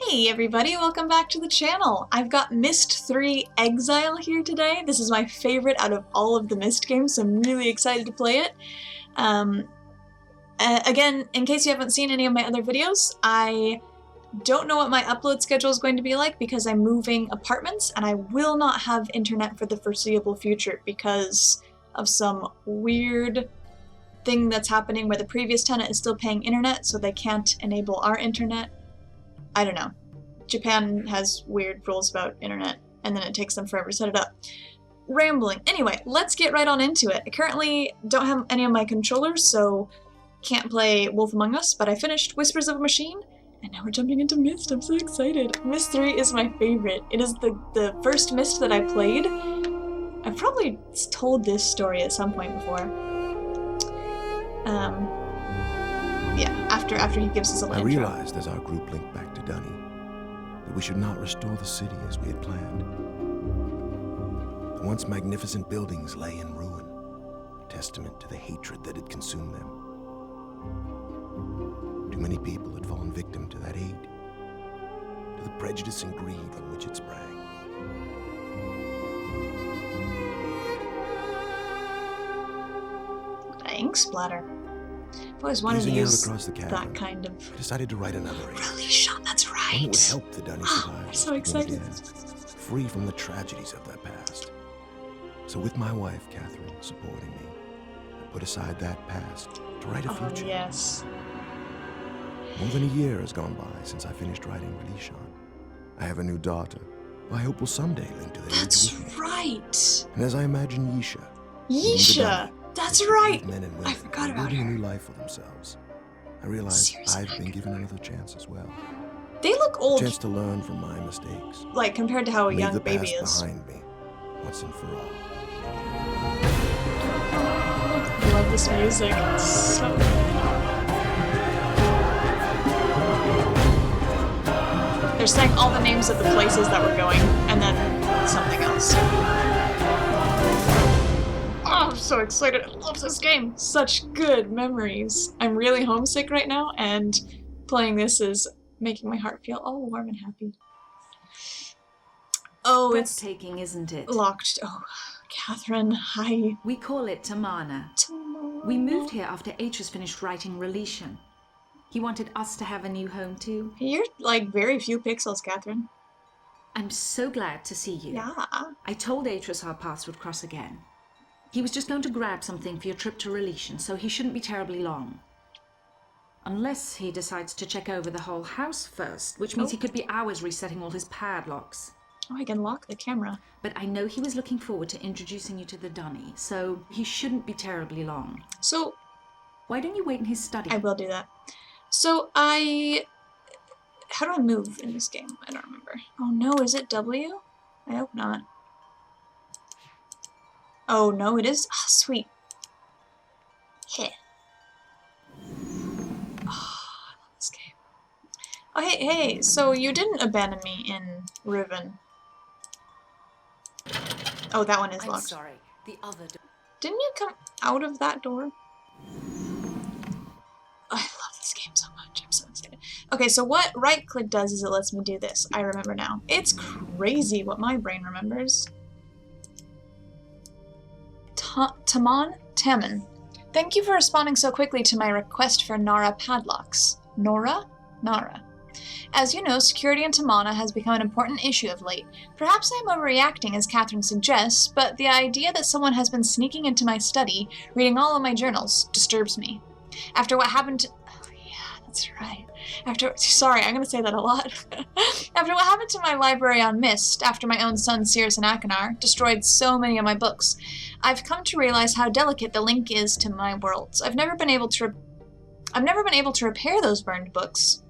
Hey everybody, welcome back to the channel! I've got Myst III Exile here today. This is my favorite out of all of the Myst games, so I'm really excited to play it. Again, in case you haven't seen any of my other videos, I don't know what my upload schedule is going to be like because I'm moving apartments and I will not have internet for the foreseeable future because of some weird thing that's happening where the previous tenant is still paying internet, so they can't enable our internet. I don't know. Japan has weird rules about internet, and then it takes them forever to set it up. Rambling. Anyway, let's get right on into it. I currently don't have any of my controllers, so can't play Wolf Among Us, but I finished Whispers of a Machine, and now we're jumping into Myst. I'm so excited. Myst 3 is my favorite. It is the first Myst that I played. I've probably told this story at some point before. Yeah, after he gives us a little I realized as our group linked back to Dunny that we should not restore the city as we had planned. The once magnificent buildings lay in ruin, a testament to the hatred that had consumed them. Too many people had fallen victim to that hate, to the prejudice and greed from which it sprang. ink splatter. I've always wanted to use that kind of... I decided to write another Relation, that's right! One that would help the Dunny survive. I'm so excited. Free from the tragedies of their past. So with my wife, Catherine, supporting me, I put aside that past to write a future. Yes. More than a year has gone by since I finished writing Relation. I have a new daughter, who I hope will someday link to the That's right! And as I imagine Yisha! That's right! Men and women I forgot about building her. a new life for themselves. I realized I've been given another chance as well. They look old. A chance to learn from my mistakes. Like, compared to how a Leave young the baby past is. behind me, once and for all. I love this music. It's so good. They're saying all the names of the places that we're going, and then something else. Oh, I'm so excited. I love this game. Such good memories. I'm really homesick right now, and playing this is making my heart feel all warm and happy. Oh, it's breathtaking, isn't it? locked. Oh, Catherine, hi. We call it Tamana. We moved here after Atris finished writing Relation. He wanted us to have a new home too. You're like very few pixels, Catherine. I'm so glad to see you. Yeah. I told Atris our paths would cross again. He was just going to grab something for your trip to Relation, so he shouldn't be terribly long. Unless he decides to check over the whole house first, which means he could be hours resetting all his padlocks. Oh, I can lock the camera. But I know he was looking forward to introducing you to the Dunny, so he shouldn't be terribly long. So... why don't you wait in his study? I will do that. So, how do I move in this game? I don't remember. Oh no, is it W? I hope not. Oh no, it is? Ah, sweet. Heh. Oh, I love this game. Oh, hey, so you didn't abandon me in Riven. Oh, that one is locked. I'm sorry, the other door. Didn't you come out of that door? I love this game so much. I'm so excited. Okay, so what right-click does is it lets me do this. I remember now. It's crazy what my brain remembers. Taman. Thank you for responding so quickly to my request for Nara padlocks. Nara? Nara. As you know, security in Tamana has become an important issue of late. Perhaps I'm overreacting, as Catherine suggests, but the idea that someone has been sneaking into my study, reading all of my journals, disturbs me. After what happened to... oh, yeah, that's right. Sorry, I'm going to say that a lot. After what happened to my library on Myst, after my own son, Cirrus and Akanar, destroyed so many of my books, I've come to realize how delicate the link is to my worlds. I've never been able to repair those burned books,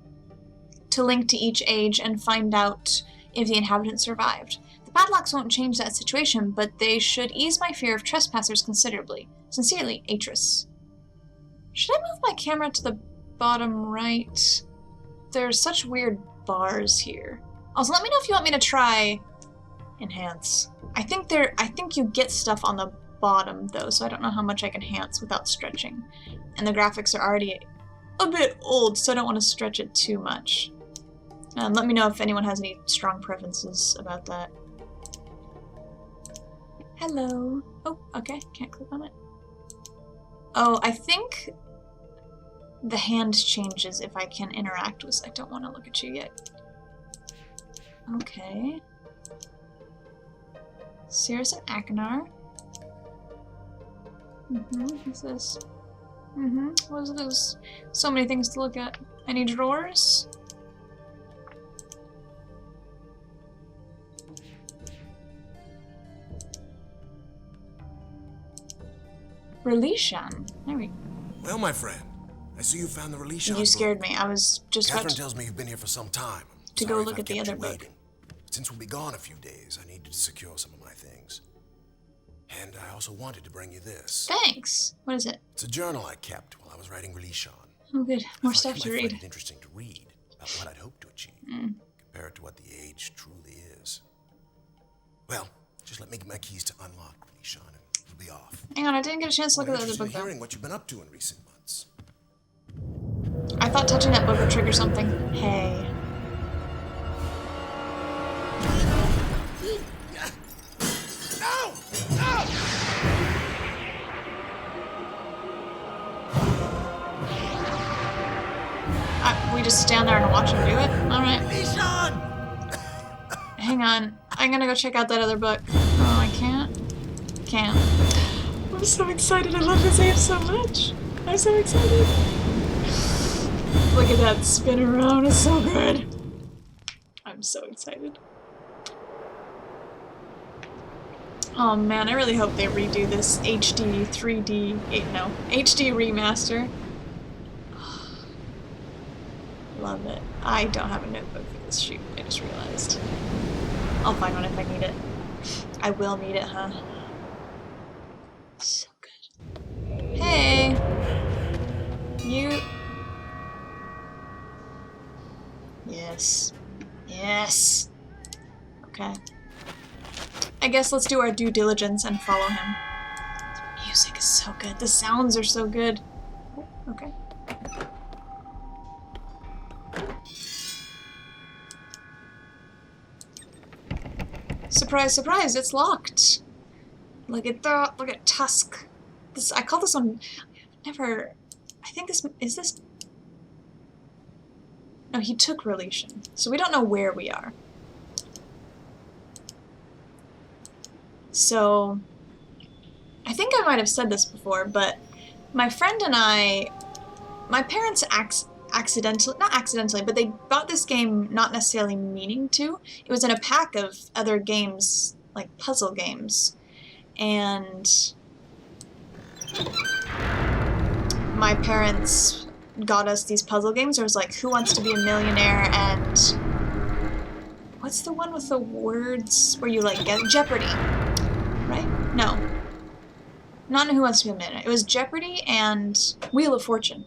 to link to each age and find out if the inhabitants survived. The padlocks won't change that situation, but they should ease my fear of trespassers considerably. Sincerely, Atris. Should I move my camera to the bottom right? There's such weird bars here. Also, let me know if you want me to try enhance. I think you get stuff on the bottom though, so I don't know how much I can enhance without stretching. And the graphics are already a bit old, so I don't want to stretch it too much. Let me know if anyone has any strong preferences about that. Hello. Oh, okay. Can't click on it. Oh, I think the hand changes if I can interact with... I don't want to look at you yet. Okay. Cirrus and Akinar. What's this? What is this? So many things to look at. Any drawers? Relishan. There we go. Well, my friend, I see you found the release. You scared me. I was just Catherine about tells me you've been here for some time. to go look at the other book. Since we'll be gone a few days, I need to secure some of my things. And I also wanted to bring you this. Thanks. What is it? It's a journal I kept while I was writing Relishan. Oh, good. More I thought stuff you to might read. find it interesting to read about what I'd hoped to achieve. Compare it to what the age truly is. Well, just let me get my keys to unlock Relishan and we'll be off. Hang on, I didn't get a chance to look at the other book, I'm though. hearing what you've been up to in recent months. I thought touching that book would trigger something. Hey. No! No! We just stand there and watch him do it? Alright. Relishan! Hang on. I'm gonna go check out that other book. Oh, I can't? Can't. I'm so excited. I love this age so much. I'm so excited. Look at that spin around. It's so good. I'm so excited. Oh man, I really hope they redo this HD 3D, HD remaster. Love it. I don't have a notebook for this shoot, I just realized. I'll find one if I need it. I will need it, huh? So good. Hey! You... Yes. Yes! Okay. I guess let's do our due diligence and follow him. The music is so good. The sounds are so good. Oh, okay. Surprise, surprise, it's locked. Look at that, look at Tusk. This, I call this one, never, I think this, is this? No, he took Relation, so we don't know where we are. So, I think I might have said this before, but my friend and I, my parents accidentally, not accidentally, but they bought this game not necessarily meaning to. It was in a pack of other games, like puzzle games. And my parents got us these puzzle games. There was like Who Wants to Be a Millionaire and what's the one with the words where you like get Jeopardy, right? No. Not Who Wants to Be a Millionaire. It was Jeopardy and Wheel of Fortune.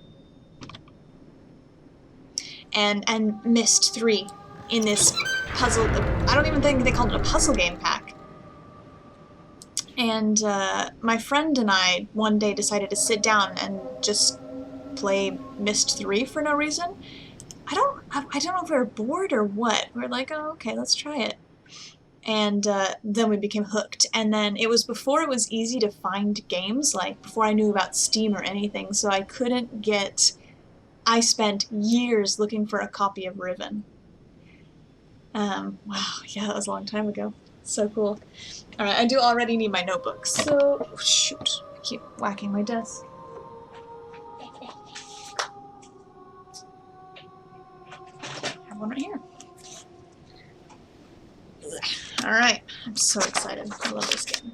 And Myst III in this puzzle. I don't even think they called it a puzzle game pack. And my friend and I one day decided to sit down and just play Myst III for no reason. I don't know if we were bored or what. We were like, oh, okay, let's try it. And then we became hooked. And then it was before it was easy to find games, like before I knew about Steam or anything, so I couldn't get... I spent years looking for a copy of Riven. Wow, yeah, that was a long time ago. So cool. Alright, I do already need my notebook, so... Oh, shoot, I keep whacking my desk. I have one right here. Alright, I'm so excited. I love this game.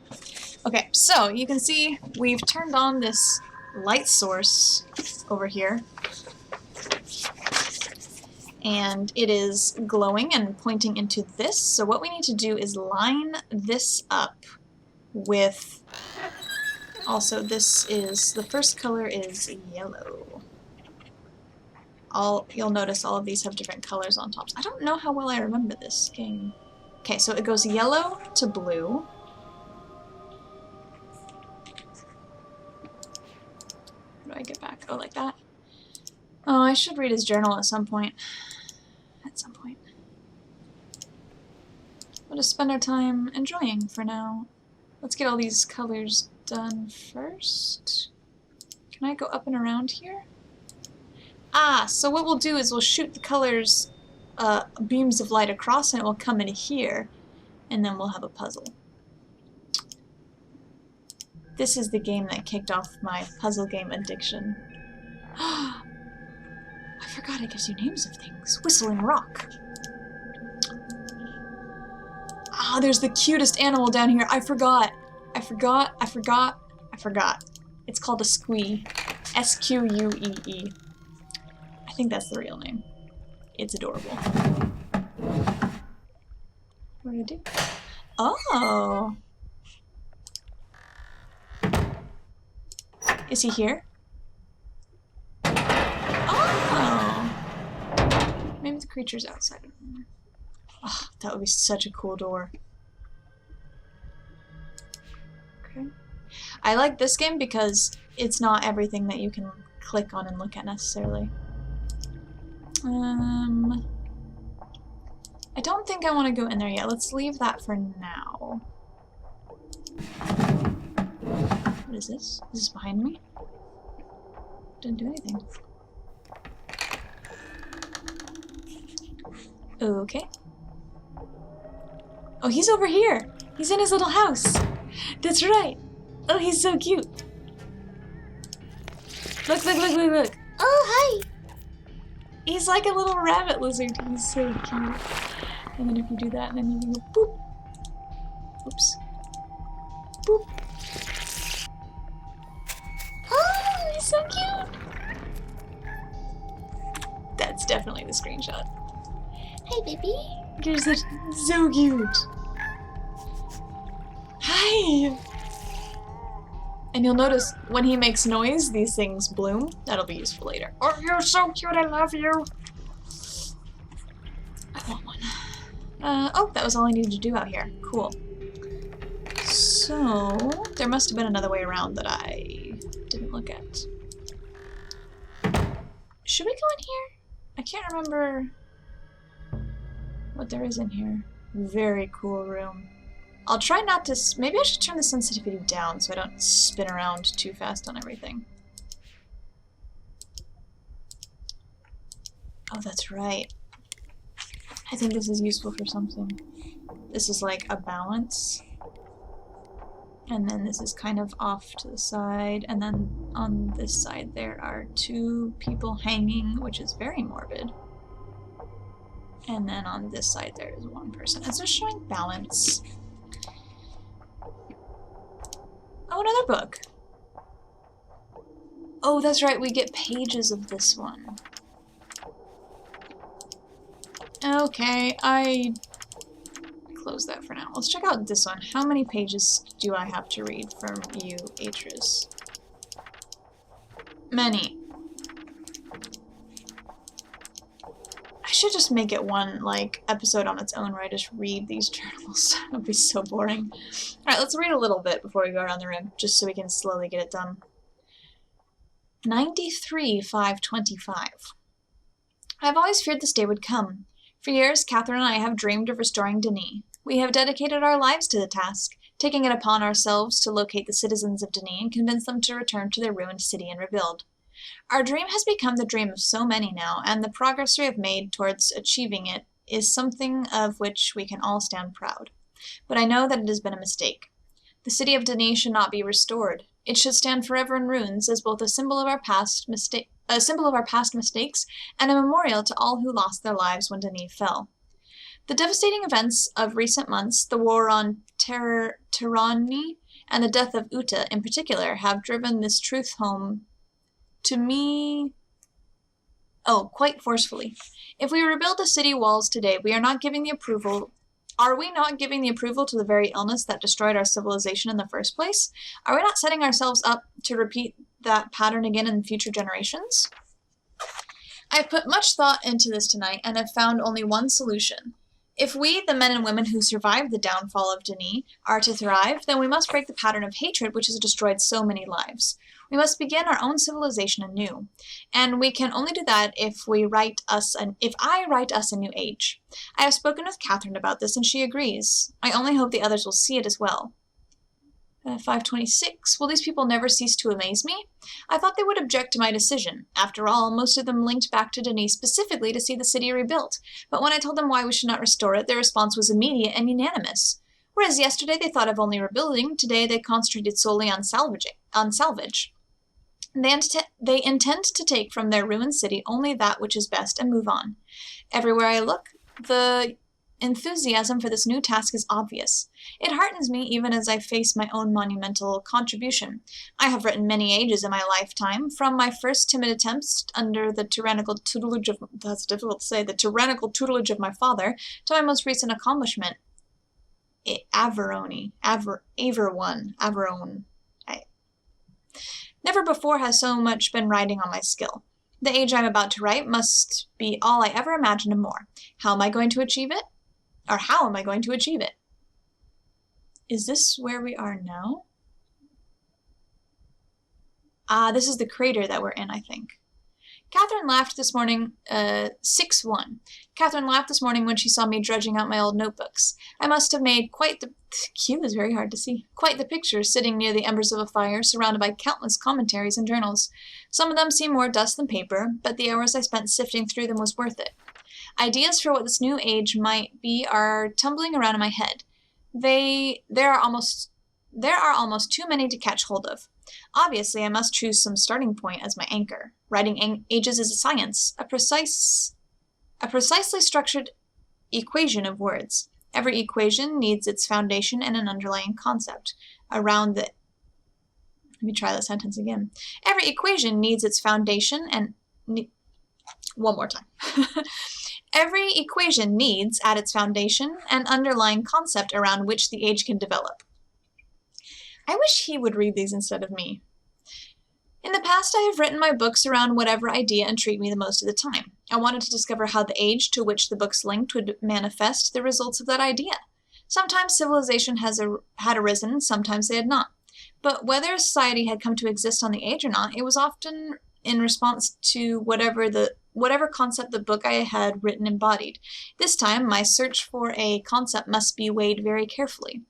Okay, so you can see we've turned on this light source over here. And it is glowing and pointing into this. So what we need to do is line this up with... Also, this is... The first color is yellow. You'll notice all of these have different colors on tops. I don't know how well I remember this game. Okay, so it goes yellow to blue. How do I get back? Oh, like that? Oh, I should read his journal at some point. At some point. We'll just spend our time enjoying for now. Let's get all these colors done first. Can I go up and around here? Ah, so what we'll do is we'll shoot the colors, beams of light across, and it will come in here, and then we'll have a puzzle. This is the game that kicked off my puzzle game addiction. I forgot it gives you names of things. Whistling Rock. Ah, there's the cutest animal down here. I forgot. It's called a squee. S-Q-U-E-E. I think that's the real name. It's adorable. What did I do? Oh! Is he here? Oh! Maybe the creature's outside. Oh, that would be such a cool door. Okay. I like this game because it's not everything that you can click on and look at necessarily. I don't think I want to go in there yet. Let's leave that for now. What is this? Is this behind me? Didn't do anything. Okay. Oh, he's over here! He's in his little house! That's right! Oh, he's so cute! Look, look, look, look, look! Oh, hi! He's like a little rabbit lizard. He's so cute. And then if you do that, then you can go boop! Oops. Boop! Oh, he's so cute! That's definitely the screenshot. Hi, baby. You're so cute. Hi! And you'll notice when he makes noise, these things bloom. That'll be useful later. Oh, you're so cute, I love you! I want one. Oh, that was all I needed to do out here. Cool. So, there must have been another way around that I didn't look at. Should we go in here? I can't remember what there is in here. Very cool room. I'll try not to... Maybe I should turn the sensitivity down so I don't spin around too fast on everything. Oh, that's right. I think this is useful for something. This is like a balance. And then this is kind of off to the side. And then on this side there are two people hanging, which is very morbid. And then on this side there is one person. It's just showing balance. Oh, another book. Oh, that's right, we get pages of this one. Okay, I close that for now. Let's check out this one. How many pages do I have to read from you, Atris? Many. I should just make it one, like, episode on its own where I just read these journals. That would be so boring. Alright, let's read a little bit before we go around the room, just so we can slowly get it done. 93-525. I have always feared this day would come. For years, Catherine and I have dreamed of restoring Denis. We have dedicated our lives to the task, taking it upon ourselves to locate the citizens of Denis and convince them to return to their ruined city and rebuild. Our dream has become the dream of so many now, and the progress we have made towards achieving it is something of which we can all stand proud. But I know that it has been a mistake. The city of Denis should not be restored. It should stand forever in ruins as both a symbol of our past mistakes and a memorial to all who lost their lives when Denis fell. The devastating events of recent months, the war on tyranny, and the death of Uta in particular, have driven this truth home to me, quite forcefully. If we rebuild the city walls today, are we not giving the approval to the very illness that destroyed our civilization in the first place? Are we not setting ourselves up to repeat that pattern again in future generations? I have put much thought into this tonight and have found only one solution. If we, the men and women who survived the downfall of Denis, are to thrive, then we must break the pattern of hatred which has destroyed so many lives. We must begin our own civilization anew, and we can only do that if I write us a new age. I have spoken with Catherine about this, and she agrees. I only hope the others will see it as well. 526. Will these people never cease to amaze me? I thought they would object to my decision. After all, most of them linked back to Denis specifically to see the city rebuilt. But when I told them why we should not restore it, their response was immediate and unanimous. Whereas yesterday they thought of only rebuilding, today they concentrated solely on salvage. They intend to take from their ruined city only that which is best and move on. Everywhere I look, the enthusiasm for this new task is obvious. It heartens me even as I face my own monumental contribution. I have written many ages in my lifetime, from my first timid attempts under the tyrannical tutelage of my father, to my most recent accomplishment, Averone. Never before has so much been riding on my skill. The age I am about to write must be all I ever imagined and more. How am I going to achieve it? Is this where we are now? This is the crater that we're in, I think. Catherine laughed this morning, 6-1. Catherine laughed this morning when she saw me dredging out my old notebooks. I must have made quite the... Q is very hard to see. Quite the picture, sitting near the embers of a fire, surrounded by countless commentaries and journals. Some of them seem more dust than paper, but the hours I spent sifting through them was worth it. Ideas for what this new age might be are tumbling around in my head. There are almost too many to catch hold of. Obviously, I must choose some starting point as my anchor. Writing ages is a science, a precisely structured equation of words. Every equation needs its foundation and an underlying concept. Let me try that sentence again. Every equation needs its foundation and... One more time. Every equation needs, at its foundation, an underlying concept around which the age can develop. I wish he would read these instead of me. In the past, I have written my books around whatever idea intrigued me the most of the time. I wanted to discover how the age to which the books linked would manifest the results of that idea. Sometimes civilization had arisen, sometimes they had not. But whether a society had come to exist on the age or not, it was often in response to whatever concept the book I had written embodied. This time, my search for a concept must be weighed very carefully.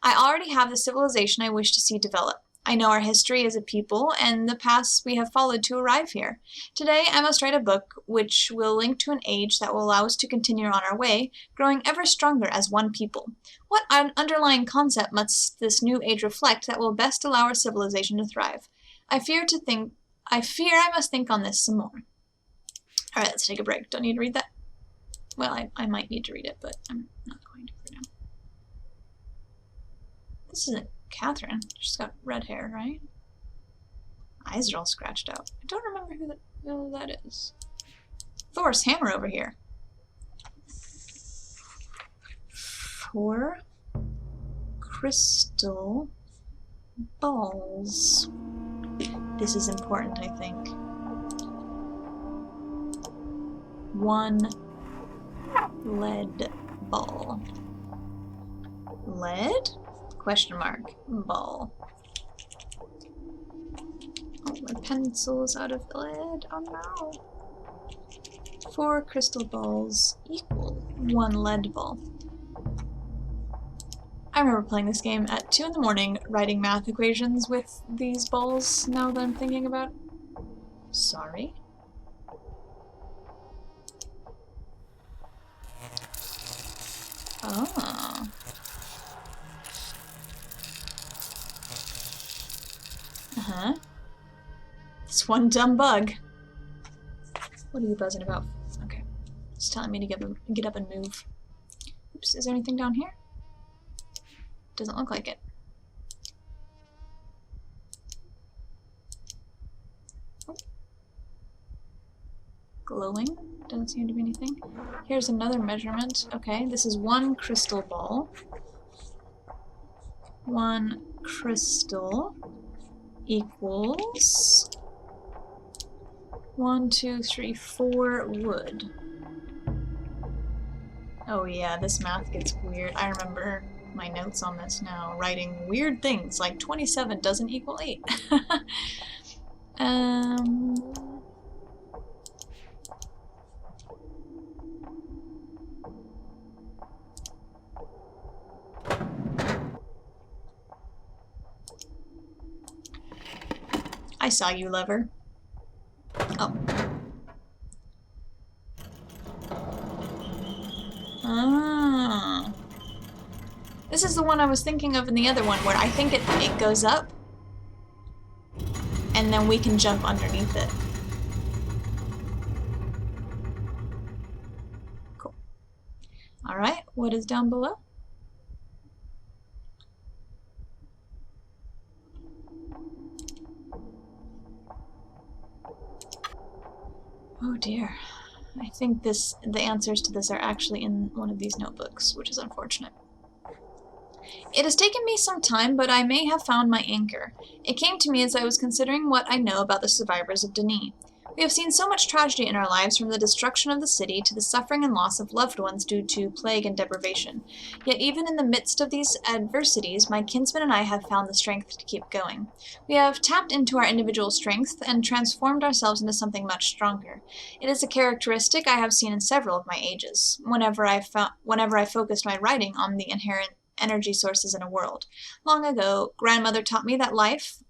I already have the civilization I wish to see develop. I know our history as a people and the paths we have followed to arrive here. Today, I must write a book which will link to an age that will allow us to continue on our way, growing ever stronger as one people. What underlying concept must this new age reflect that will best allow our civilization to thrive? I fear I must think on this some more. All right, let's take a break. Don't need to read that. Well, I might need to read it, but I'm not going to for now. This isn't Catherine. She's got red hair, right? Eyes are all scratched out. I don't remember who that is. Thor's hammer over here. 4 crystal balls. This is important, I think. 1 lead ball. Lead? Question mark. Ball. Oh, my pencil's out of lead. Oh no. 4 crystal balls equal 1 lead ball. I remember playing this game at 2 in the morning, writing math equations with these balls, now that I'm thinking about it. Sorry. Oh. Uh-huh. This one dumb bug. What are you buzzing about? Okay. It's telling me to get up and move. Oops, is there anything down here? Doesn't look like it. Oh. Glowing? Doesn't seem to be anything. Here's another measurement. Okay, this is 1 crystal ball. 1 crystal equals 1, 2, 3, 4 wood. Oh yeah, this math gets weird. I remember my notes on this now, writing weird things like 27 doesn't equal 8. Um... I saw you, lover. Oh. Ah. This is the one I was thinking of in the other one, where I think it goes up, and then we can jump underneath it. Cool. Alright, what is down below? Oh dear. I think the answers to this are actually in one of these notebooks, which is unfortunate. It has taken me some time, but I may have found my anchor. It came to me as I was considering what I know about the survivors of Denis. We have seen so much tragedy in our lives, from the destruction of the city to the suffering and loss of loved ones due to plague and deprivation. Yet even in the midst of these adversities, my kinsman and I have found the strength to keep going. We have tapped into our individual strength and transformed ourselves into something much stronger. It is a characteristic I have seen in several of my ages, whenever I focused my writing on the inherent energy sources in a world. Long ago, grandmother taught me that life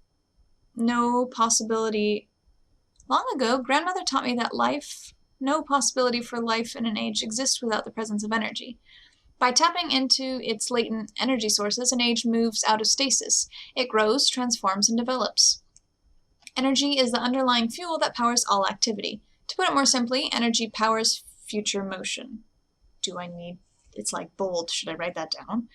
no possibility for life in an age exists without the presence of energy. By tapping into its latent energy sources, an age moves out of stasis. It grows, transforms, and develops. Energy is the underlying fuel that powers all activity. To put it more simply, energy powers future motion. It's like bold, should I write that down?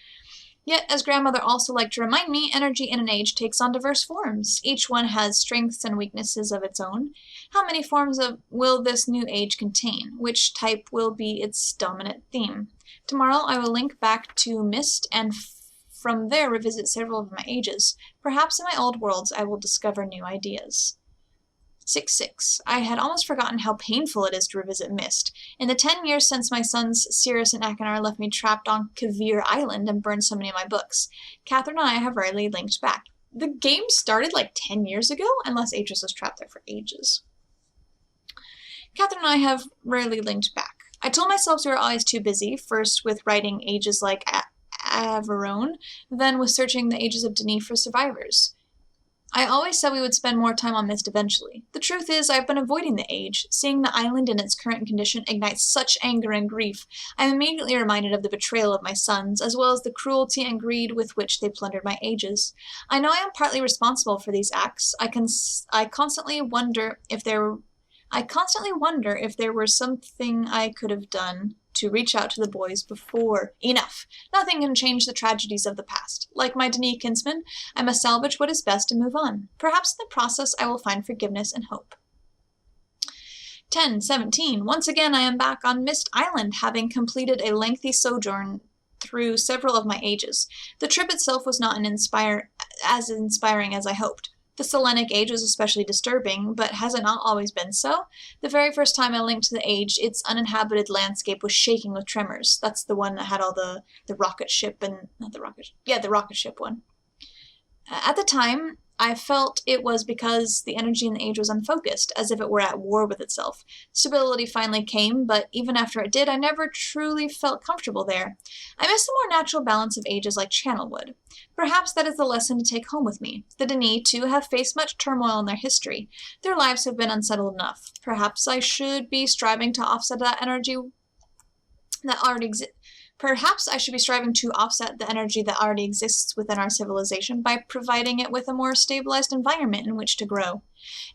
Yet, as grandmother also liked to remind me, energy in an age takes on diverse forms. Each one has strengths and weaknesses of its own. How many forms will this new age contain? Which type will be its dominant theme? Tomorrow I will link back to Myst and from there revisit several of my ages. Perhaps in my old worlds I will discover new ideas. 6-6. I had almost forgotten how painful it is to revisit Myst. In the 10 years since my sons Sirius and Akinar left me trapped on Kavir Island and burned so many of my books, Catherine and I have rarely linked back. The game started like 10 years ago, unless Aegis was trapped there for ages. Catherine and I have rarely linked back. I told myself we were always too busy, first with writing ages like Averone, then with searching the ages of Denis for survivors. I always said we would spend more time on Myst eventually. The truth is, I've been avoiding the age. Seeing the island in its current condition ignites such anger and grief. I am immediately reminded of the betrayal of my sons, as well as the cruelty and greed with which they plundered my ages. I know I am partly responsible for these acts. I constantly wonder if there were something I could have done to reach out to the boys before. Enough! Nothing can change the tragedies of the past. Like my Denis kinsman, I must salvage what is best and move on. Perhaps in the process I will find forgiveness and hope. 10-17. Once again I am back on Myst Island, having completed a lengthy sojourn through several of my ages. The trip itself was not as inspiring as I hoped. The Selenic age was especially disturbing, but has it not always been so? The very first time I linked to the age, its uninhabited landscape was shaking with tremors. That's the one that had all the rocket ship and... the rocket ship one. At the time, I felt it was because the energy in the age was unfocused, as if it were at war with itself. Stability finally came, but even after it did, I never truly felt comfortable there. I miss the more natural balance of ages like Channelwood. Perhaps that is the lesson to take home with me. The Denis, too, have faced much turmoil in their history. Their lives have been unsettled enough. Perhaps I should be striving to offset that energy that already exists. Perhaps I should be striving to offset the energy that already exists within our civilization by providing it with a more stabilized environment in which to grow.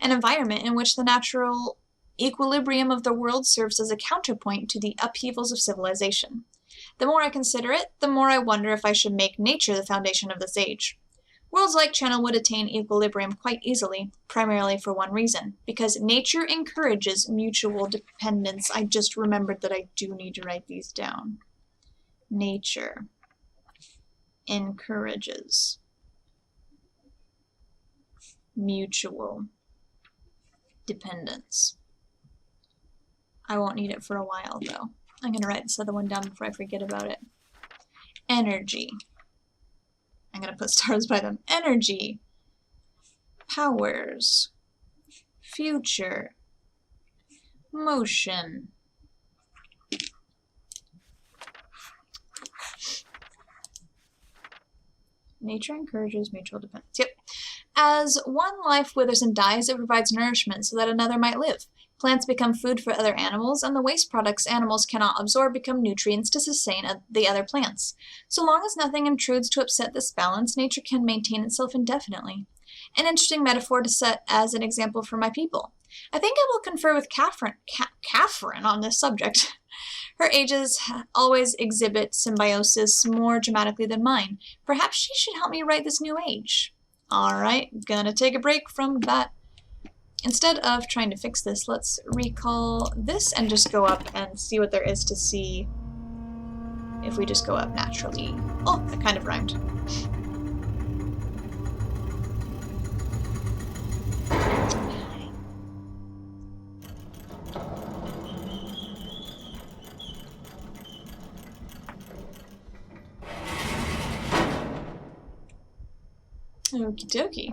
An environment in which the natural equilibrium of the world serves as a counterpoint to the upheavals of civilization. The more I consider it, the more I wonder if I should make nature the foundation of this age. Worlds like Channel would attain equilibrium quite easily, primarily for one reason, because nature encourages mutual dependence. I just remembered that I do need to write these down. Nature encourages mutual dependence. I won't need it for a while, though. I'm going to write this other one down before I forget about it. Energy. I'm going to put stars by them. Energy powers future, motion. Nature encourages mutual dependence. Yep. As one life withers and dies, it provides nourishment so that another might live. Plants become food for other animals, and the waste products animals cannot absorb become nutrients to sustain the other plants. So long as nothing intrudes to upset this balance, nature can maintain itself indefinitely. An interesting metaphor to set as an example for my people. I think I will confer with Catherine on this subject. Her ages always exhibit symbiosis more dramatically than mine. Perhaps she should help me write this new age. Alright, gonna take a break from that. Instead of trying to fix this, let's recall this and just go up and see what there is to see if we just go up naturally. Oh, that kind of rhymed. Okie dokie.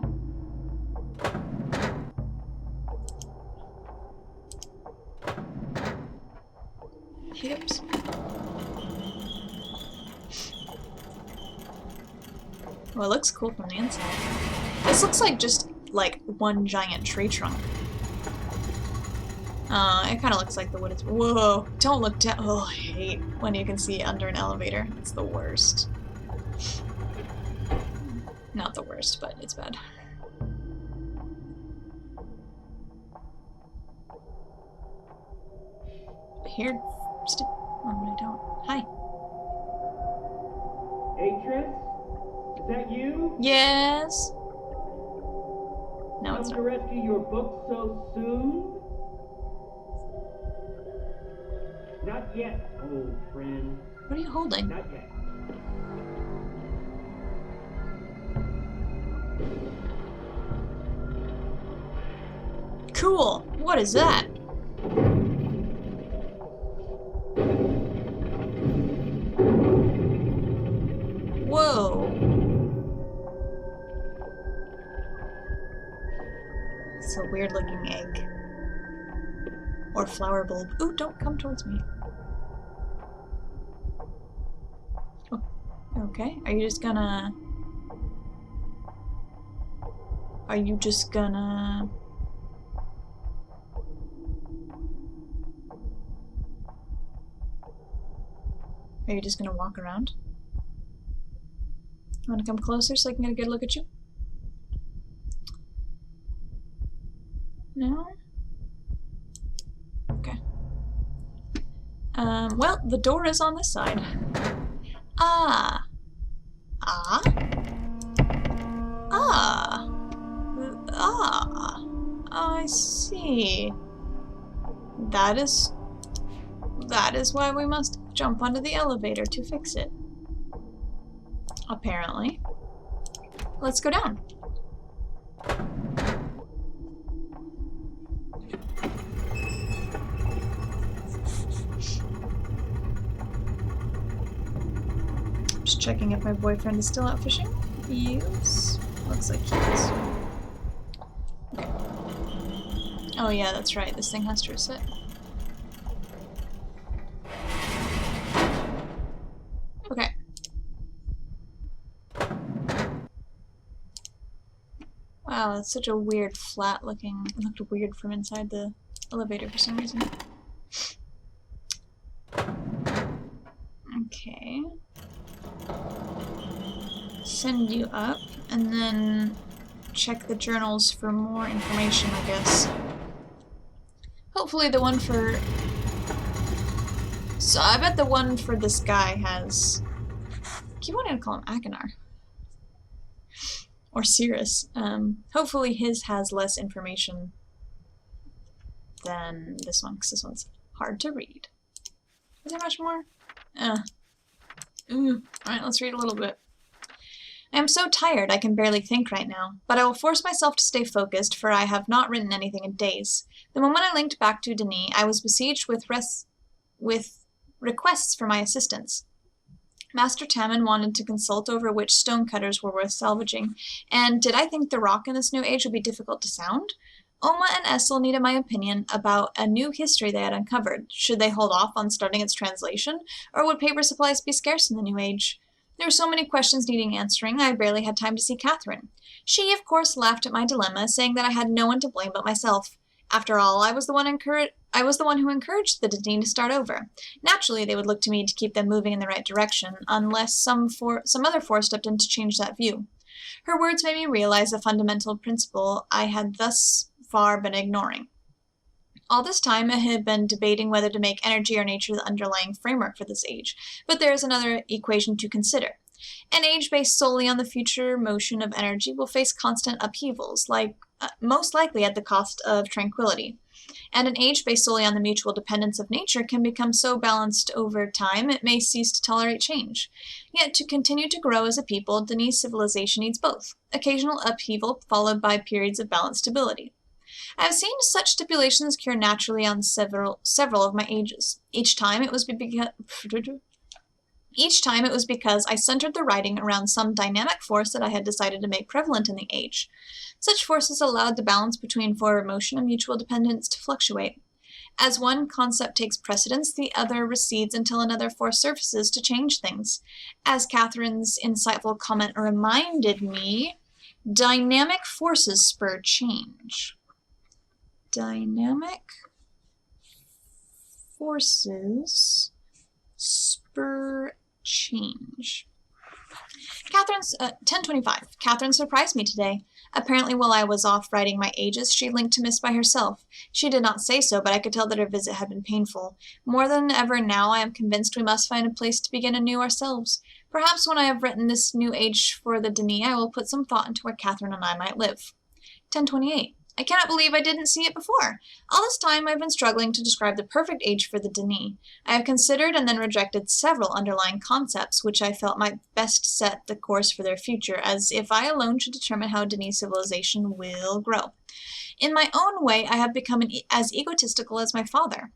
Hips. Well, it looks cool from the inside. This looks like just like one giant tree trunk. It kind of looks like the wood is. Whoa! Don't look down. Oh, I hate when you can see under an elevator. It's the worst. Not the worst, but it's bad. Here. Oh, I don't. Hi. Hey, Tris? Is that you? Yes. No, it's Come not. to rescue your book so soon? Not yet, old friend. What are you holding? Not yet. Cool. What is that? Whoa. It's a weird looking egg. Or flower bulb. Ooh, don't come towards me. Oh, okay. Are you just gonna... Are you just gonna... Are you just gonna walk around? You wanna come closer so I can get a good look at you? No? Okay. Well, the door is on this side. Ah. Ah. Ah. Ah. I see. That is why we must jump onto the elevator to fix it. Apparently. Let's go down. Just checking if my boyfriend is still out fishing. Yes. Looks like he is. Okay. Oh yeah, that's right. This thing has to reset. Okay. Wow, that's such a weird, flat looking. It looked weird from inside the elevator for some reason. Okay. Send you up, and then check the journals for more information, I guess. Hopefully the one for... So I bet the one for this guy has... I keep wanting to call him Akinar. Or Cirrus. Hopefully his has less information than this one, because this one's hard to read. Is there much more? Alright, let's read a little bit. I am so tired I can barely think right now, but I will force myself to stay focused, for I have not written anything in days. The moment I linked back to Denis, I was besieged with requests for my assistance. Master Tammin wanted to consult over which stonecutters were worth salvaging, and did I think the rock in this new age would be difficult to sound? Oma and Essel needed my opinion about a new history they had uncovered. Should they hold off on starting its translation, or would paper supplies be scarce in the new age? There were so many questions needing answering, I barely had time to see Catherine. She, of course, laughed at my dilemma, saying that I had no one to blame but myself. After all, I was the one who encouraged the Dean to start over. Naturally, they would look to me to keep them moving in the right direction, unless some other force stepped in to change that view. Her words made me realize a fundamental principle I had thus far been ignoring. All this time I had been debating whether to make energy or nature the underlying framework for this age, but there is another equation to consider. An age based solely on the future motion of energy will face constant upheavals, most likely at the cost of tranquility. And an age based solely on the mutual dependence of nature can become so balanced over time it may cease to tolerate change. Yet to continue to grow as a people, Denis civilization needs both, occasional upheaval followed by periods of balanced stability. I have seen such stipulations cure naturally on several of my ages. Each time it was because I centered the writing around some dynamic force that I had decided to make prevalent in the age. Such forces allowed the balance between forward motion and mutual dependence to fluctuate. As one concept takes precedence, the other recedes until another force surfaces to change things. As Catherine's insightful comment reminded me, dynamic forces spur change. Dynamic forces spur change. 10:25. Catherine surprised me today. Apparently, while I was off writing my ages, she linked to Myst by herself. She did not say so, but I could tell that her visit had been painful. More than ever now, I am convinced we must find a place to begin anew ourselves. Perhaps when I have written this new age for the Denis, I will put some thought into where Catherine and I might live. 10:28. I cannot believe I didn't see it before. All this time I've been struggling to describe the perfect age for the Denis. I have considered and then rejected several underlying concepts which I felt might best set the course for their future, as if I alone should determine how Denis civilization will grow. In my own way, I have become as egotistical as my father.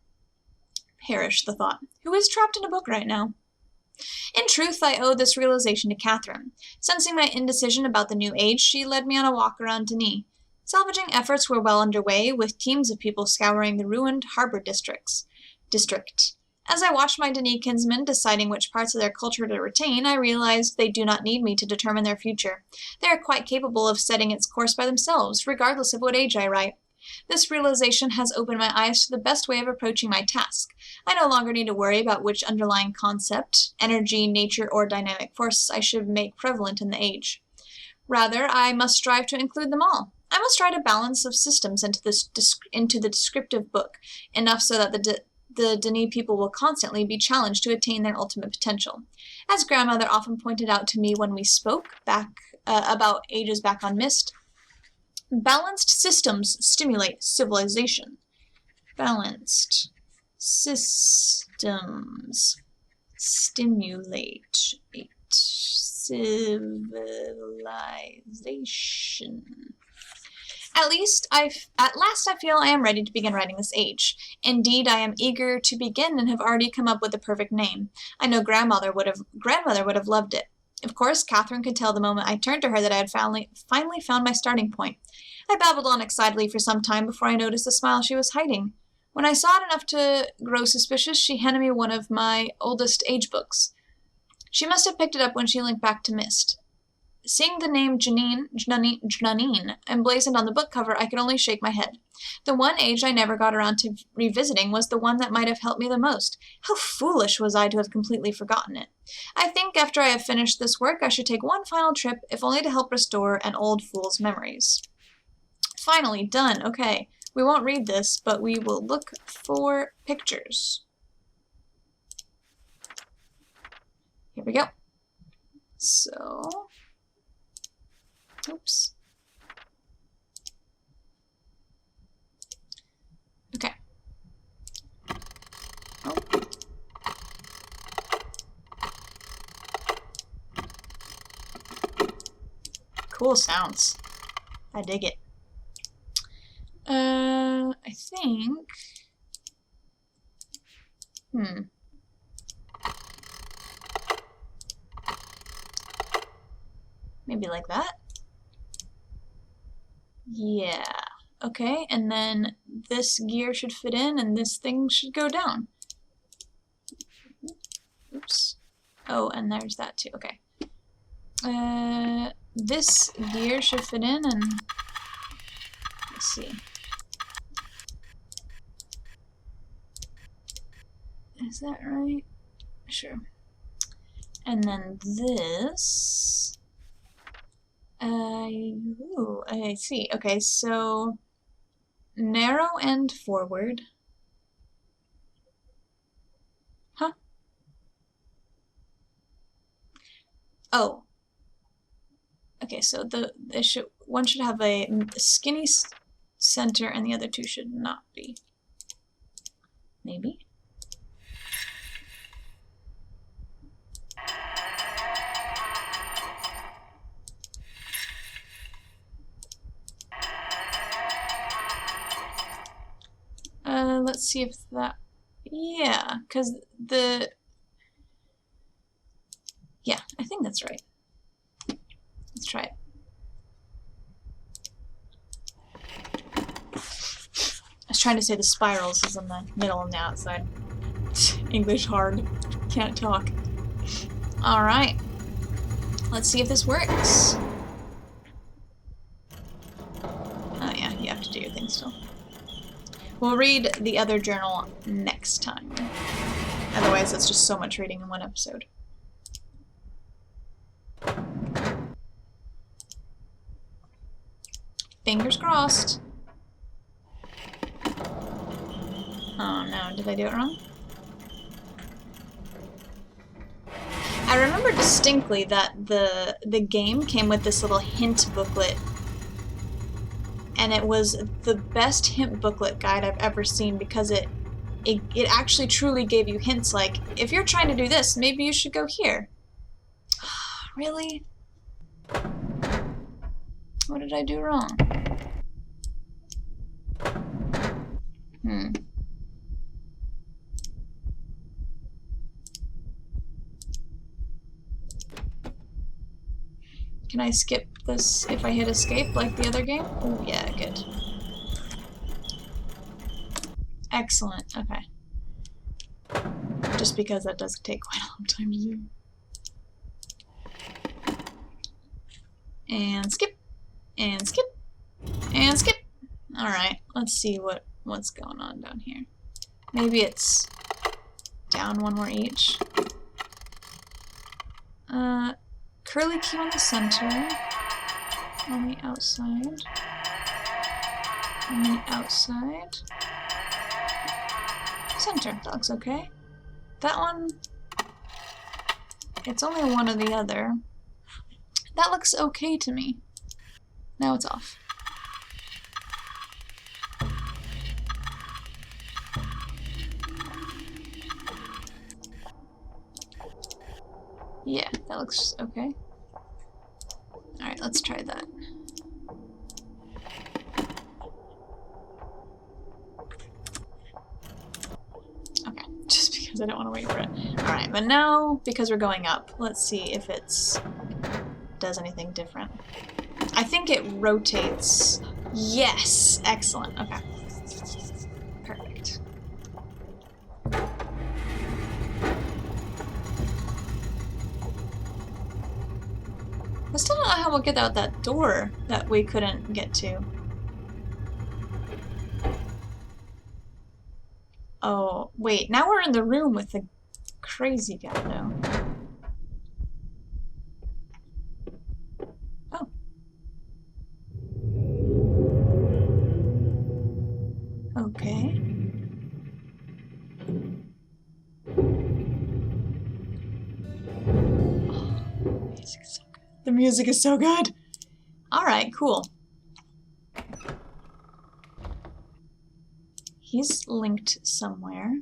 Perish the thought. Who is trapped in a book right now? In truth, I owe this realization to Catherine. Sensing my indecision about the new age, she led me on a walk around Denis. Salvaging efforts were well underway, with teams of people scouring the ruined harbor district. As I watched my Denis kinsmen deciding which parts of their culture to retain, I realized they do not need me to determine their future. They are quite capable of setting its course by themselves, regardless of what age I write. This realization has opened my eyes to the best way of approaching my task. I no longer need to worry about which underlying concept, energy, nature, or dynamic force I should make prevalent in the age. Rather, I must strive to include them all. I must write a balance of systems into the descriptive book, enough so that the Denis people will constantly be challenged to attain their ultimate potential. As grandmother often pointed out to me when we spoke about ages back on Myst, balanced systems stimulate civilization. Balanced systems stimulate civilization. At last I feel I am ready to begin writing this age. Indeed, I am eager to begin and have already come up with the perfect name. I know grandmother would have loved it. Of course, Catherine could tell the moment I turned to her that I had finally found my starting point. I babbled on excitedly for some time before I noticed the smile she was hiding. When I saw it enough to grow suspicious, she handed me one of my oldest age books. She must have picked it up when she linked back to Myst. Seeing the name Janine emblazoned on the book cover, I could only shake my head. The one age I never got around to revisiting was the one that might have helped me the most. How foolish was I to have completely forgotten it. I think after I have finished this work, I should take one final trip, if only to help restore an old fool's memories. Finally, done. Okay, we won't read this, but we will look for pictures. Here we go. So... Oops. Okay. Oh. Cool sounds. I dig it. I think... Maybe like that? Yeah. Okay, and then this gear should fit in, and this thing should go down. Oops. Oh, and there's that too. Okay. This gear should fit in, and let's see. Is that right? Sure. And then this. Ooh, I see. Okay, so narrow and forward. Huh? Oh. Okay, so one should have a skinny center, and the other two should not be. Maybe. Let's see if that. Yeah, because yeah, I think that's right. Let's try it. I was trying to say the spirals is in the middle and the outside. English hard. Can't talk. Alright. Let's see if this works. Oh yeah, you have to do your thing still. We'll read the other journal next time. Otherwise, it's just so much reading in one episode. Fingers crossed. Oh no, did I do it wrong? I remember distinctly that the game came with this little hint booklet, and it was the best hint booklet guide I've ever seen because it actually truly gave you hints like, if you're trying to do this, maybe you should go here. Really? What did I do wrong? Can I skip this if I hit escape like the other game? Oh, yeah, good. Excellent, okay. Just because that does take quite a long time to do. And skip. And skip. And skip. Alright, let's see what's going on down here. Maybe it's down one more each. Curly key on the center. On the outside. On the outside. Center. That looks okay. That one... It's only one or the other. That looks okay to me. Now it's off. Yeah, that looks okay. Alright, let's try that. Okay, just because I don't want to wait for it. Alright, but now, because we're going up, let's see if it's does anything different. I think it rotates. Yes! Excellent. Okay. Perfect. I still don't know how we'll get out that door that we couldn't get to. Oh, wait. Now we're in the room with the crazy guy, though. Oh. Okay. The music is so good. Alright, cool. He's linked somewhere.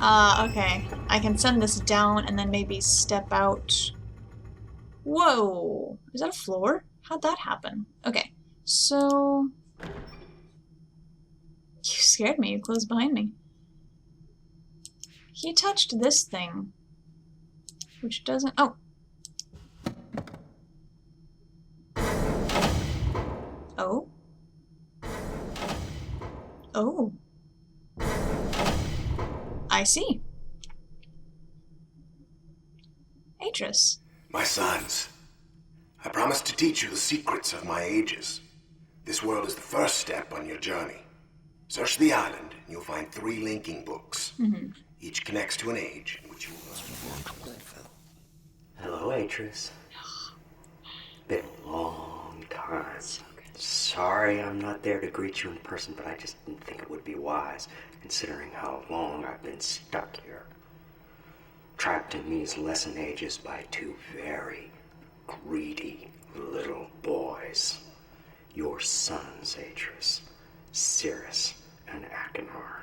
Okay. I can send this down and then maybe step out. Whoa! Is that a floor? How'd that happen? Okay, so... You scared me. You closed behind me. He touched this thing. Which doesn't... Oh! Oh. I see. Atris. My sons, I promise to teach you the secrets of my ages. This world is the first step on your journey. Search the island, and you'll find 3 linking books. Each connects to an age in which you will... Hello, Atris. Been a long time. Sorry I'm not there to greet you in person, but I just didn't think it would be wise, considering how long I've been stuck here. Trapped in these lesson ages by 2 very greedy little boys. Your sons, Atris, Cirrus and Achenar.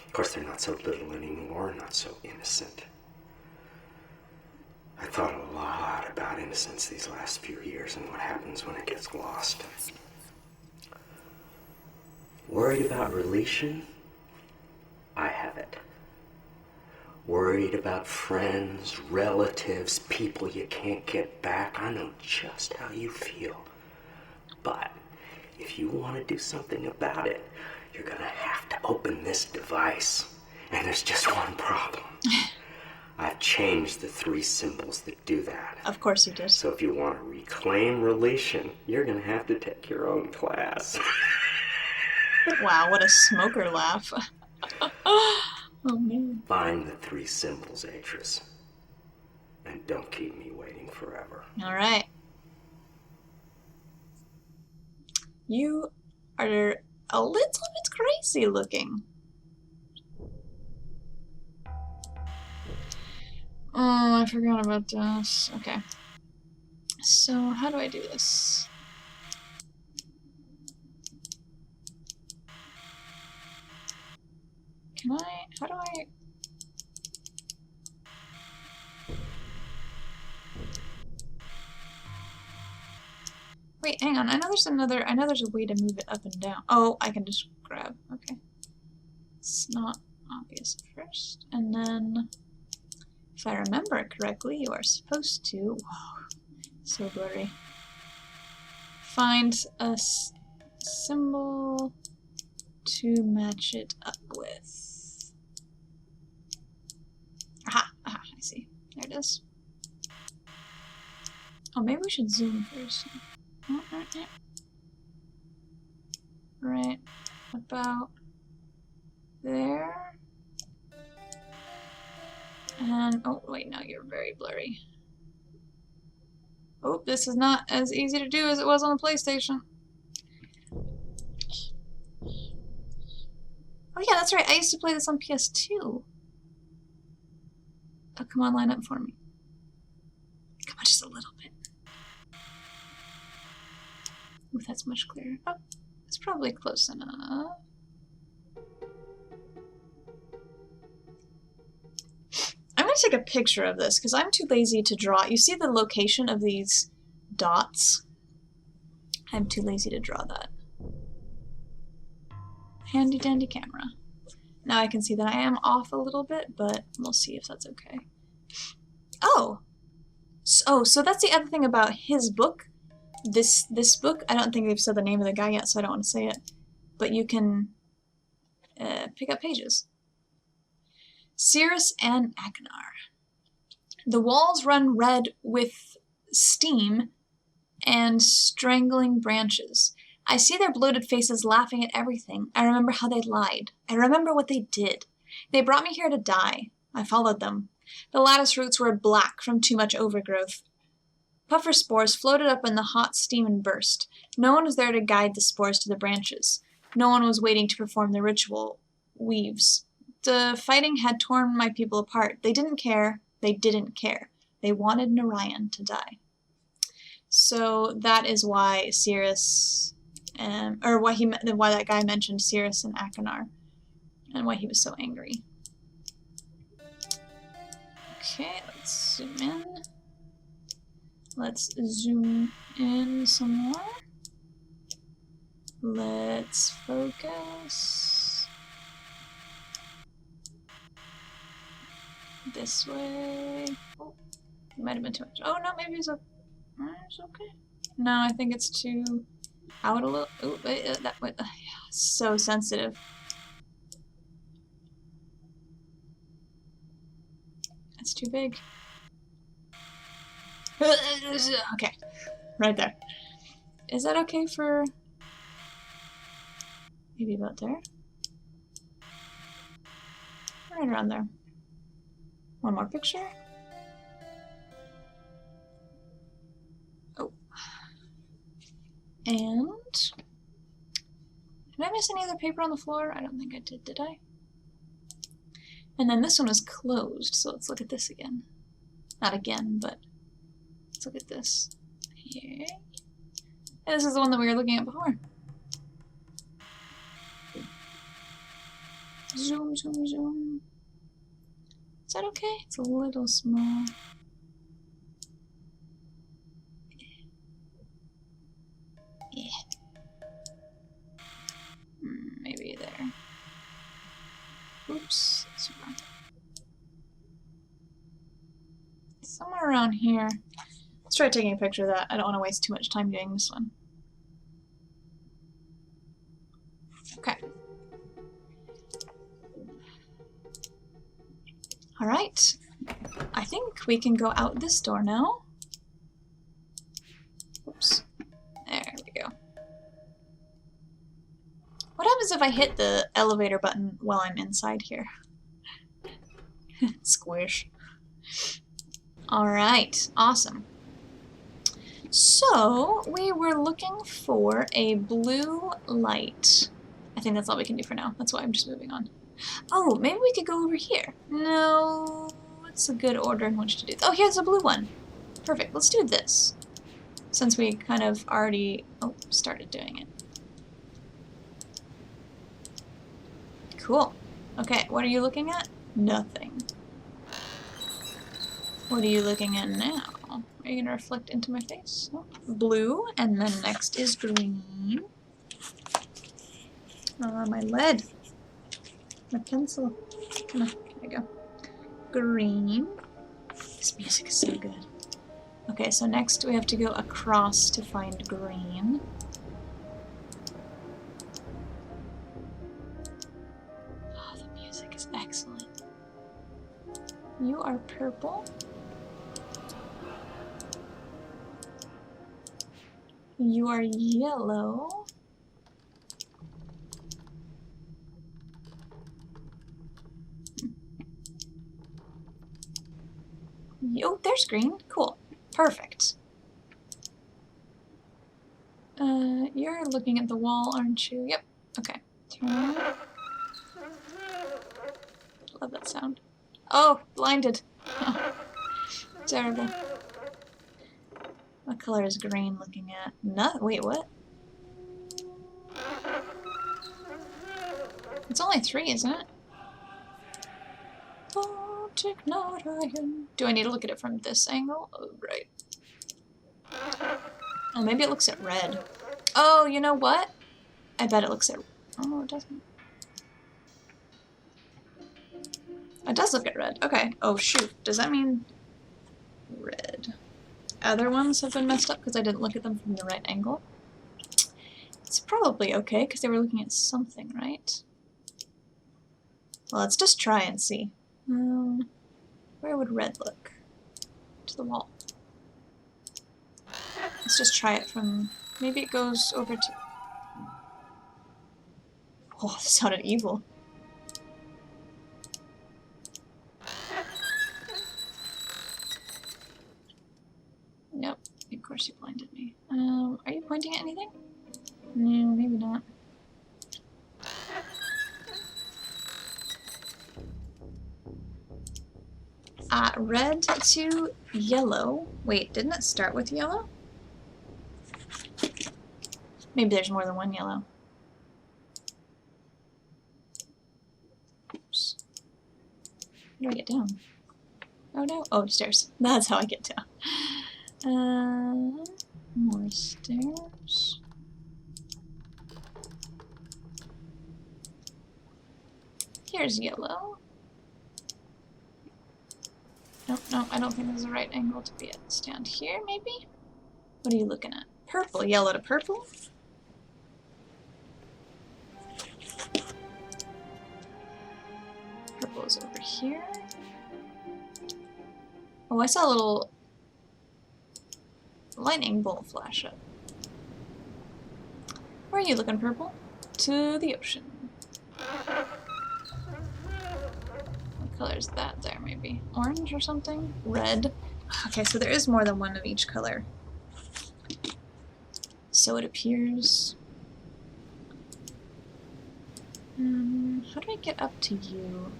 Of course, they're not so little anymore, not so innocent. I thought a lot about innocence these last few years and what happens when it gets lost. Worried about relation? I have it. Worried about friends, relatives, people you can't get back. I know just how you feel. But if you want to do something about it, you're gonna have to open this device. And there's just one problem. I've changed the 3 symbols that do that. Of course you did. So if you want to reclaim relation, you're gonna have to take your own class. Wow, what a smoker laugh. Oh, man. Find the 3 symbols, Atris. And don't keep me waiting forever. All right. You are a little bit crazy looking. Oh, I forgot about this. Okay. So, how do I do this? How do I... Wait, hang on. I know there's a way to move it up and down. Oh, I can just grab. Okay. It's not obvious at first. And then, if I remember correctly, you are supposed to... Whoa, so blurry. Find a symbol to match it up with. Aha, I see. There it is. Oh, maybe we should zoom first. Right about there. And, oh, wait, no, you're very blurry. Oh, this is not as easy to do as it was on the PlayStation. Oh yeah, that's right, I used to play this on PS2. Oh, come on, line up for me. Come on, just a little bit. Ooh, that's much clearer. Oh, it's probably close enough. I'm gonna take a picture of this because I'm too lazy to draw. You see the location of these dots? I'm too lazy to draw that. Handy dandy camera. Now I can see that I am off a little bit, but we'll see if that's okay. Oh! So that's the other thing about his book. This book, I don't think they've said the name of the guy yet, so I don't want to say it. But you can pick up pages. Cirrus and Achenar. The walls run red with steam and strangling branches. I see their bloated faces laughing at everything. I remember how they lied. I remember what they did. They brought me here to die. I followed them. The lattice roots were black from too much overgrowth. Puffer spores floated up in the hot steam and burst. No one was there to guide the spores to the branches. No one was waiting to perform the ritual weaves. The fighting had torn my people apart. They didn't care. They didn't care. They wanted Narayan to die. So that is why Cirrus, or why that guy mentioned Cirrus and Achenar, and why he was so angry. Okay, let's zoom in. Let's zoom in some more. Let's focus. This way. Oh, it might have been too much. Oh no, maybe it's okay. No, I think it's too out a little. Ooh, that went so sensitive. That's too big. Okay, right there. Is that okay for maybe about there? Right around there. One more picture. Oh. And did I miss any other paper on the floor? I don't think I did I? And then this one is closed, so let's look at this again. Not again, but let's look at this. Here. And this is the one that we were looking at before. Zoom, zoom, zoom. Is that okay? It's a little small. Yeah. Maybe there. Oops. Super. Somewhere around here. Let's try taking a picture of that. I don't want to waste too much time doing this one. Okay. Alright. I think we can go out this door now. Oops. There we go. What happens if I hit the elevator button while I'm inside here? Squish. Alright, awesome. So, we were looking for a blue light. I think that's all we can do for now. That's why I'm just moving on. Oh, maybe we could go over here. No, it's a good order in which to do this. Oh, here's a blue one. Perfect, let's do this. Since we kind of already started doing it. Cool. Okay, what are you looking at? Nothing. What are you looking at now? Are you gonna reflect into my face? Oh, blue, and then next is green. My lead. My pencil. Come on, there we go. Green. This music is so good. Okay, so next we have to go across to find green. Oh, the music is excellent. You are purple. You are yellow. Oh, there's green. Cool. Perfect. You're looking at the wall, aren't you? Yep. Okay. Turn. Love that sound. Oh, blinded. Oh, terrible. What color is green looking at? No, wait, what? It's only 3, isn't it? Oh, take note, Ryan. Do I need to look at it from this angle? Oh, right. Oh, maybe it looks at red. Oh, you know what? I bet it looks at... Oh, it doesn't. It does look at red. Okay. Oh, shoot. Does that mean red? Other ones have been messed up because I didn't look at them from the right angle. It's probably okay because they were looking at something, right? Well, let's just try and see. Where would red look? To the wall. Let's just try it from... Maybe it goes over to... Oh, that sounded evil. Nope. Of course you blinded me. Are you pointing at anything? No, maybe not. Red to yellow. Wait, didn't it start with yellow? Maybe there's more than one yellow. Oops. How do I get down? Oh no. Oh, stairs. That's how I get down. More stairs. Here's yellow. No, I don't think this is the right angle to be at. Stand here, maybe? What are you looking at? Purple. Yellow to purple? suppose over here. Oh, I saw a little lightning bolt flash up. Where are you looking, Purple? To the ocean. What color is that there, maybe? Orange or something? Red? Okay, so there is more than one of each color. So it appears. How do I get up to you?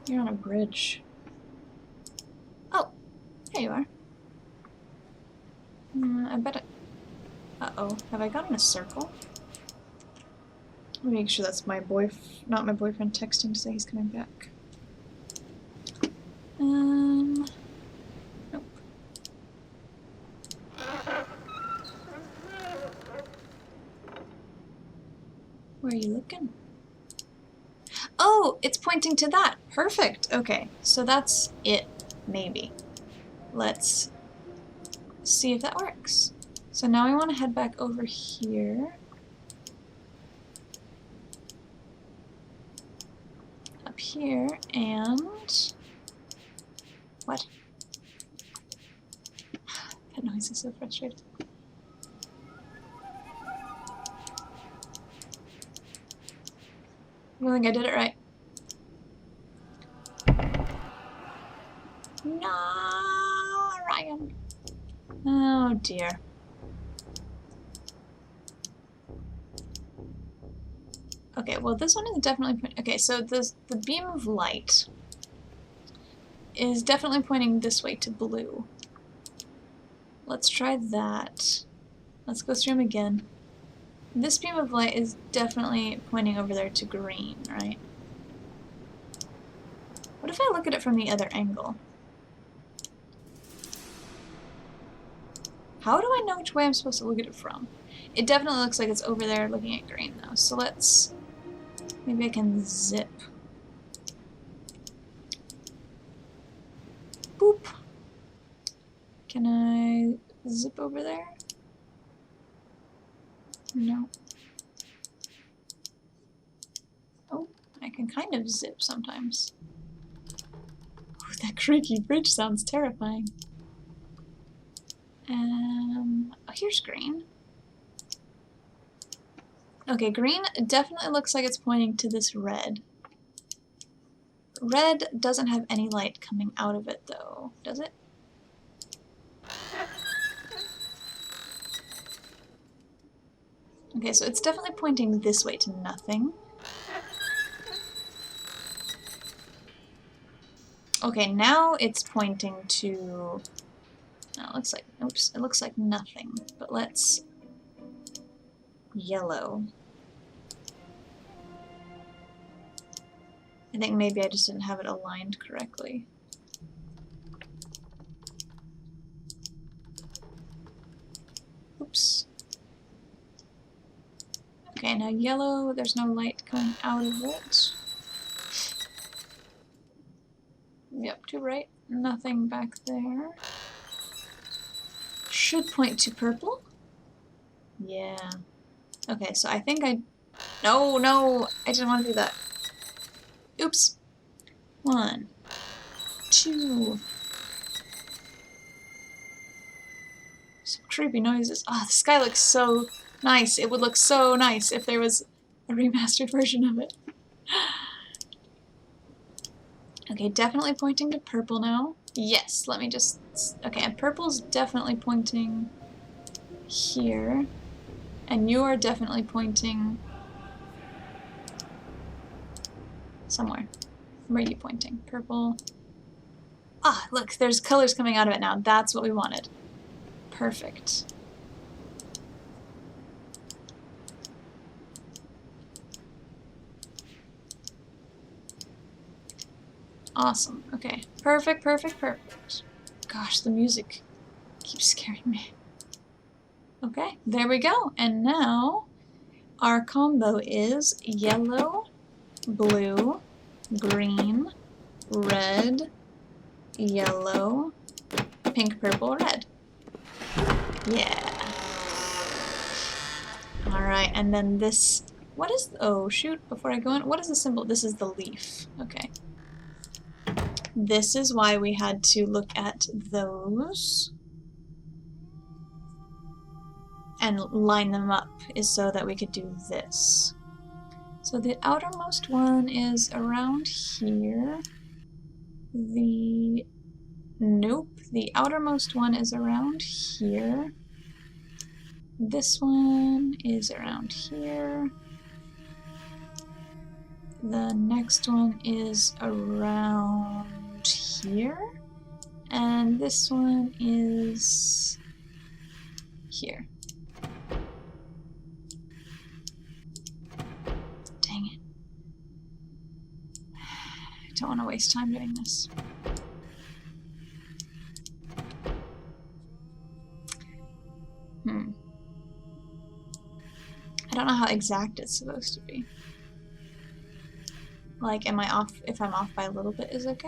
You're on a bridge. Oh, there you are. I bet it. Uh-oh, have I got in a circle? Let me make sure that's my not my boyfriend texting to say he's coming back. Nope. Where are you looking? Oh, it's pointing to that. Perfect. Okay, so that's it, maybe. Let's see if that works. So now I want to head back over here. Up here, and... What? That noise is so frustrating. I think I did it right. No, Ryan. Oh dear. Okay, well this one is definitely okay, so the beam of light is definitely pointing this way to blue. Let's try that. Let's go through them again. This beam of light is definitely pointing over there to green, right? What if I look at it from the other angle? How do I know which way I'm supposed to look at it from? It definitely looks like it's over there looking at green though, so let's... Maybe I can zip. Boop! Can I zip over there? No. Oh, I can kind of zip sometimes. Ooh, that creaky bridge sounds terrifying. Oh, here's green. Okay, green definitely looks like it's pointing to this red. Red doesn't have any light coming out of it, though, does it? Okay, so it's definitely pointing this way to nothing. Okay, now it's pointing to... No, it looks like... Oops, it looks like nothing. But let's... Yellow. I think maybe I just didn't have it aligned correctly. Oops. Okay, now yellow, there's no light coming out of it. Yep, too bright. Nothing back there. Should point to purple. Yeah. Okay, so I think I... No, no! I didn't want to do that. Oops. 1, 2. Some creepy noises. Ah, oh, the sky looks so nice. It would look so nice if there was a remastered version of it. Okay, definitely pointing to purple now. Yes, let me just... Okay, and purple's definitely pointing here. And you are definitely pointing... somewhere. Where are you pointing? Purple. Ah, look, there's colors coming out of it now. That's what we wanted. Perfect. Awesome. Okay. Perfect, perfect, perfect. Gosh, the music keeps scaring me. Okay, there we go. And now our combo is yellow, blue, green, red, yellow, pink, purple, red. Yeah. Alright, and then this What is... Oh, shoot. Before I go in, what is the symbol? This is the leaf. Okay. This is why we had to look at those and line them up, is so that we could do this. So the outermost one is around here. Nope, the outermost one is around here. This one is around here. The next one is around here. And this one is here. Dang it. I don't want to waste time doing this. I don't know how exact it's supposed to be. Like, am I off? If I'm off by a little bit is okay?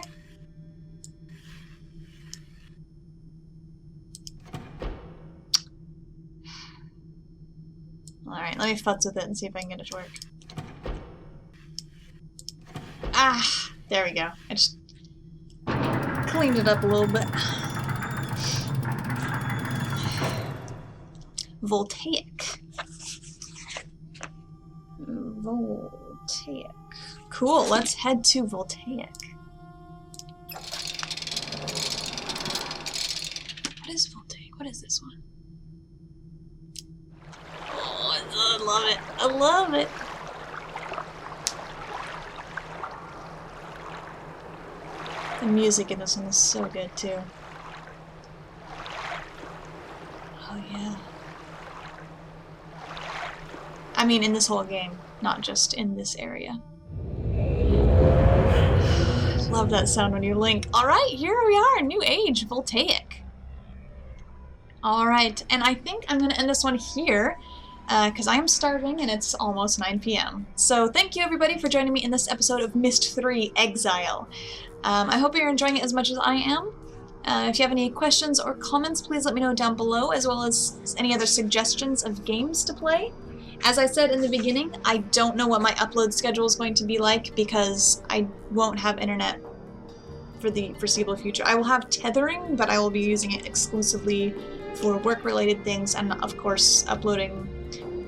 Alright, let me futz with it and see if I can get it to work. Ah! There we go. I just cleaned it up a little bit. Voltaic. Voltaic. Cool, let's head to Voltaic. What is Voltaic? What is this one? Oh, I love it. I love it. The music in this one is so good too. Oh yeah. I mean in this whole game, not just in this area. Love that sound when you link. Alright, here we are, New Age, Voltaic. Alright, and I think I'm gonna end this one here, because I am starving and it's almost 9 p.m. So thank you everybody for joining me in this episode of Myst III Exile. I hope you're enjoying it as much as I am. If you have any questions or comments, please let me know down below, as well as any other suggestions of games to play. As I said in the beginning, I don't know what my upload schedule is going to be like because I won't have internet for the foreseeable future. I will have tethering, but I will be using it exclusively for work-related things, and of course uploading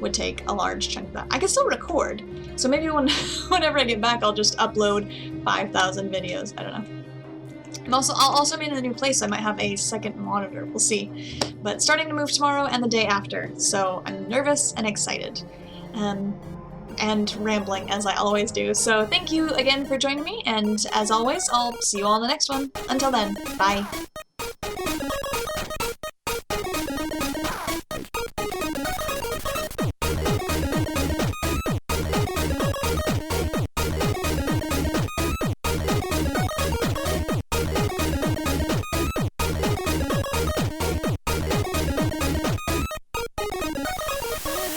would take a large chunk of that. I can still record, so maybe whenever I get back I'll just upload 5,000 videos. I don't know. I'll also be in a new place, so I might have a second monitor. We'll see. But starting to move tomorrow and the day after, so I'm nervous and excited. And rambling, as I always do. So thank you again for joining me, and as always, I'll see you all in the next one. Until then, bye.